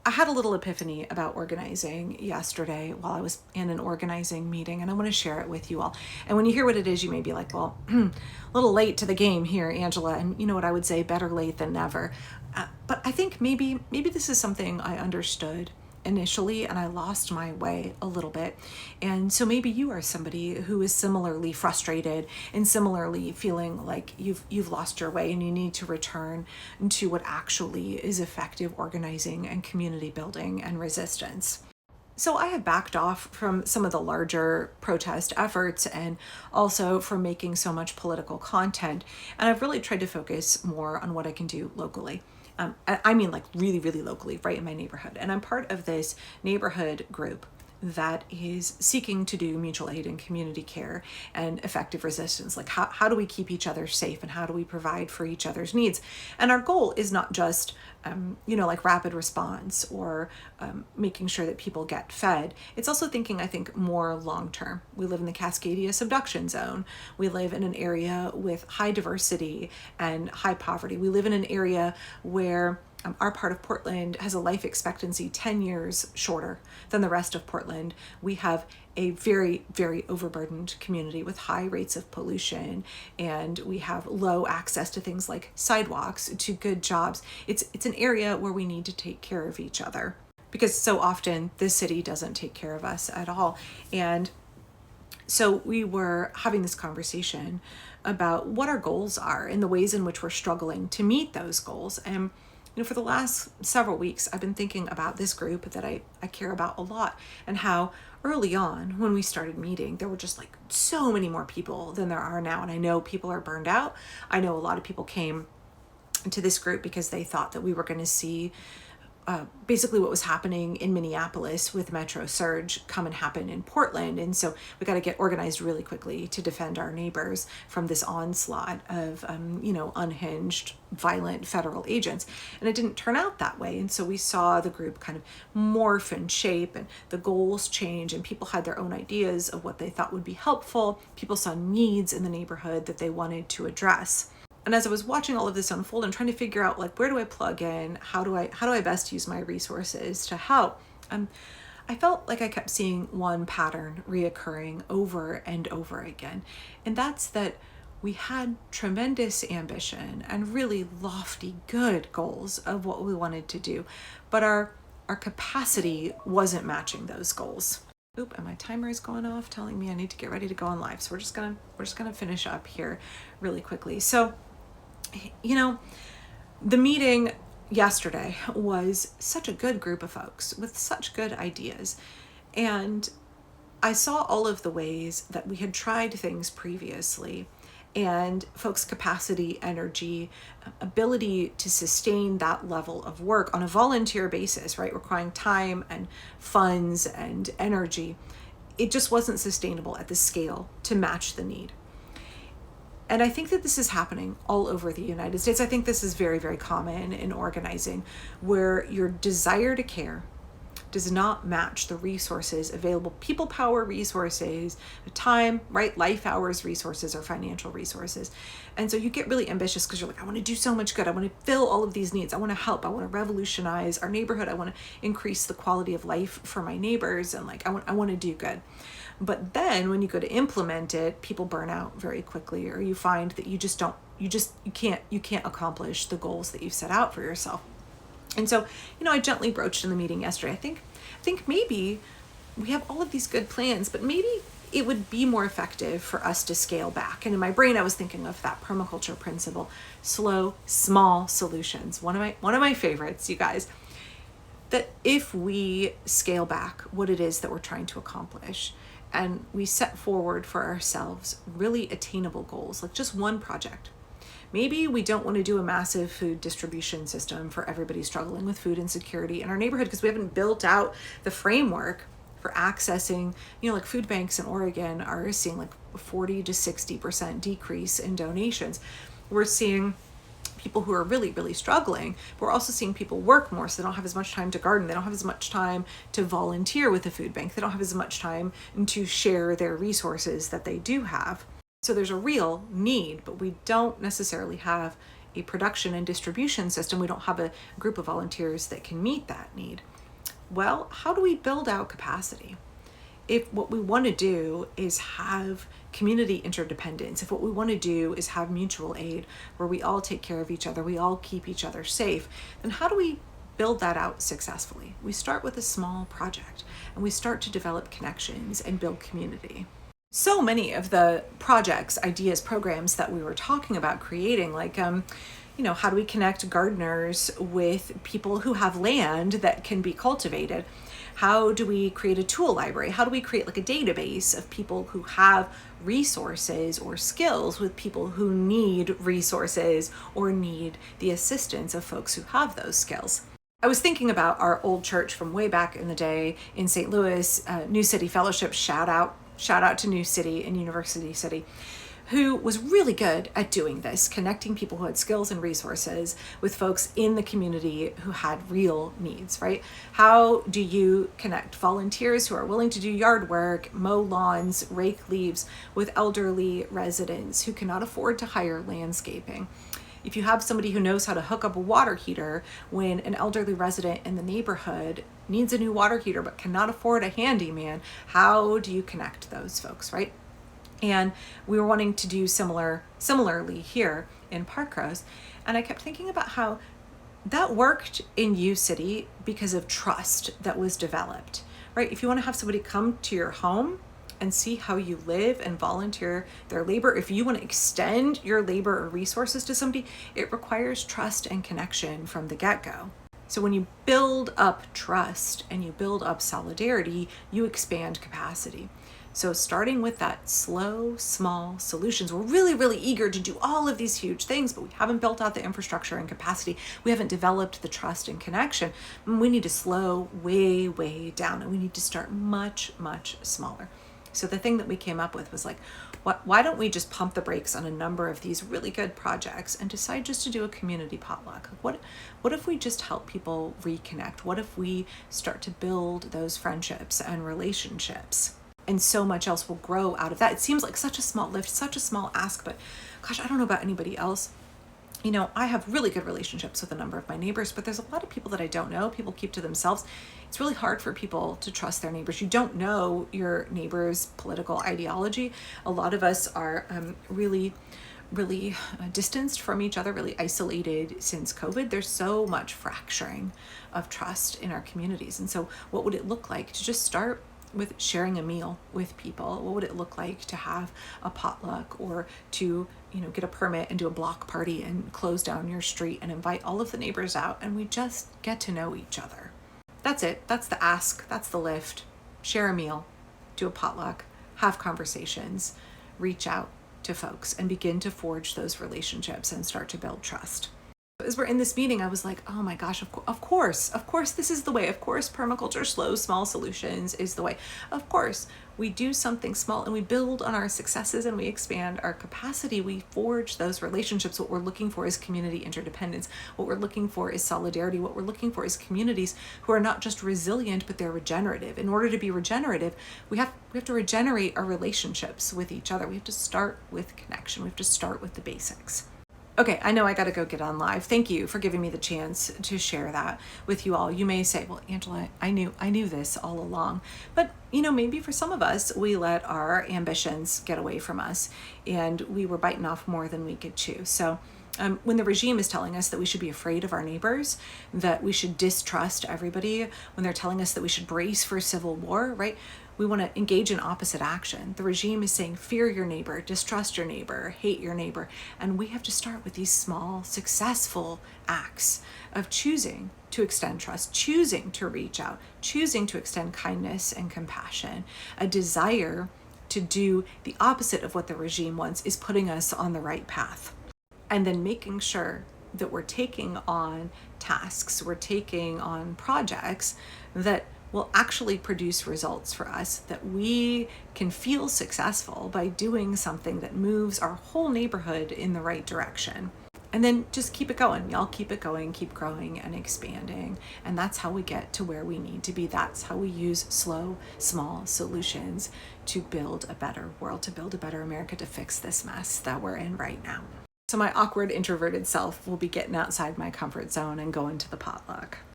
I had a little epiphany about organizing yesterday while I was in an organizing meeting, and I want to share it with you all. And when you hear what it is, you may be like, well, a little late to the game here, Angela. And you know what I would say, better late than never. But I think maybe this is something I understood initially and I lost my way a little bit. And so maybe you are somebody who is similarly frustrated and similarly feeling like you've lost your way and you need to return to what actually is effective organizing and community building and resistance. So I have backed off from some of the larger protest efforts and also from making so much political content. And I've really tried to focus more on what I can do locally. I mean, like really, really locally, right in my neighborhood. And I'm part of this neighborhood group that is seeking to do mutual aid and community care and effective resistance. Like how do we keep each other safe and how do we provide for each other's needs? And our goal is not just, like rapid response or making sure that people get fed. It's also thinking, I think, more long-term. We live in the Cascadia subduction zone. We live in an area with high diversity and high poverty. We live in an area where our part of Portland has a life expectancy 10 years shorter than the rest of Portland. We have a very, very overburdened community with high rates of pollution, and we have low access to things like sidewalks, to good jobs. It's an area where we need to take care of each other because so often this city doesn't take care of us at all. And so we were having this conversation about what our goals are and the ways in which we're struggling to meet those goals. And for the last several weeks, I've been thinking about this group that I care about a lot and how early on when we started meeting, there were just like so many more people than there are now. And I know people are burned out. I know a lot of people came to this group because they thought that we were going to see basically what was happening in Minneapolis with Metro Surge come and happen in Portland. And so we got to get organized really quickly to defend our neighbors from this onslaught of, unhinged, violent federal agents. And it didn't turn out that way. And so we saw the group kind of morph and shape and the goals change and people had their own ideas of what they thought would be helpful. People saw needs in the neighborhood that they wanted to address. And as I was watching all of this unfold and trying to figure out, like, where do I plug in? How do I best use my resources to help? I felt like I kept seeing one pattern reoccurring over and over again. And that's that we had tremendous ambition and really lofty, good goals of what we wanted to do, but our capacity wasn't matching those goals. Oop, and my timer is going off telling me I need to get ready to go on live. So we're just gonna finish up here really quickly. So, the meeting yesterday was such a good group of folks with such good ideas. And I saw all of the ways that we had tried things previously and folks' capacity, energy, ability to sustain that level of work on a volunteer basis, right? Requiring time and funds and energy. It just wasn't sustainable at the scale to match the need. And I think that this is happening all over the United States. I think this is very, very common in organizing, where your desire to care does not match the resources available, people power resources, time, right? Life hours resources or financial resources. And so you get really ambitious because you're like, I want to do so much good. I want to fill all of these needs. I want to help. I want to revolutionize our neighborhood. I want to increase the quality of life for my neighbors. And like, I want to do good. But then when you go to implement it, people burn out very quickly, or you find that you can't accomplish the goals that you've set out for yourself. And so, I gently broached in the meeting yesterday, I think maybe we have all of these good plans, but maybe it would be more effective for us to scale back. And in my brain, I was thinking of that permaculture principle, slow, small solutions. One of my favorites, you guys, that if we scale back what it is that we're trying to accomplish, and we set forward for ourselves really attainable goals, like just one project. Maybe we don't want to do a massive food distribution system for everybody struggling with food insecurity in our neighborhood because we haven't built out the framework for accessing, like food banks in Oregon are seeing like 40 to 60% decrease in donations. We're seeing people who are really, really struggling, but we're also seeing people work more, so they don't have as much time to garden. They don't have as much time to volunteer with the food bank. They don't have as much time to share their resources that they do have. So there's a real need, but we don't necessarily have a production and distribution system. We don't have a group of volunteers that can meet that need. Well, how do we build out capacity? If what we want to do is have community interdependence, if what we want to do is have mutual aid where we all take care of each other, we all keep each other safe, then how do we build that out successfully? We start with a small project and we start to develop connections and build community. So many of the projects, ideas, programs that we were talking about creating, like, how do we connect gardeners with people who have land that can be cultivated? How do we create a tool library? How do we create like a database of people who have resources or skills with people who need resources or need the assistance of folks who have those skills? I was thinking about our old church from way back in the day in St. Louis, New City Fellowship, shout out to New City and University City, who was really good at doing this, connecting people who had skills and resources with folks in the community who had real needs, right? How do you connect volunteers who are willing to do yard work, mow lawns, rake leaves with elderly residents who cannot afford to hire landscaping? If you have somebody who knows how to hook up a water heater when an elderly resident in the neighborhood needs a new water heater but cannot afford a handyman, how do you connect those folks, right? And we were wanting to do similarly here in Parkrose. And I kept thinking about how that worked in U City because of trust that was developed, right? If you want to have somebody come to your home and see how you live and volunteer their labor, if you want to extend your labor or resources to somebody, it requires trust and connection from the get-go. So when you build up trust and you build up solidarity, you expand capacity. So starting with that slow, small solutions, we're really, really eager to do all of these huge things, but we haven't built out the infrastructure and capacity. We haven't developed the trust and connection. And we need to slow way, way down, and we need to start much, much smaller. So the thing that we came up with was like, why don't we just pump the brakes on a number of these really good projects and decide just to do a community potluck? What if we just help people reconnect? What if we start to build those friendships and relationships? And so much else will grow out of that. It seems like such a small lift, such a small ask, but gosh, I don't know about anybody else. I have really good relationships with a number of my neighbors, but there's a lot of people that I don't know. People keep to themselves. It's really hard for people to trust their neighbors. You don't know your neighbor's political ideology. A lot of us are really distanced from each other, really isolated since COVID. There's so much fracturing of trust in our communities. And so what would it look like to just start with sharing a meal with people? What would it look like to have a potluck, or to get a permit and do a block party and close down your street and invite all of the neighbors out, and we just get to know each other? That's it. That's the ask. That's the lift. Share a meal, do a potluck, have conversations, reach out to folks and begin to forge those relationships and start to build trust. As we're in this meeting, I was like, oh my gosh, of course, this is the way. Of course, permaculture, slow, small solutions is the way. Of course, we do something small and we build on our successes and we expand our capacity. We forge those relationships. What we're looking for is community interdependence. What we're looking for is solidarity. What we're looking for is communities who are not just resilient, but they're regenerative. In order to be regenerative, we have to regenerate our relationships with each other. We have to start with connection. We have to start with the basics. Okay, I know I got to go get on live. Thank you for giving me the chance to share that with you all. You may say, well, Angela, I knew this all along. But, maybe for some of us, we let our ambitions get away from us and we were biting off more than we could chew. So when the regime is telling us that we should be afraid of our neighbors, that we should distrust everybody, when they're telling us that we should brace for civil war, right? We want to engage in opposite action. The regime is saying, fear your neighbor, distrust your neighbor, hate your neighbor. And we have to start with these small, successful acts of choosing to extend trust, choosing to reach out, choosing to extend kindness and compassion. A desire to do the opposite of what the regime wants is putting us on the right path. And then making sure that we're taking on tasks, we're taking on projects that will actually produce results for us, that we can feel successful by doing something that moves our whole neighborhood in the right direction. And then just keep it going. Y'all keep it going, keep growing and expanding. And that's how we get to where we need to be. That's how we use slow, small solutions to build a better world, to build a better America, to fix this mess that we're in right now. So my awkward introverted self will be getting outside my comfort zone and going to the potluck.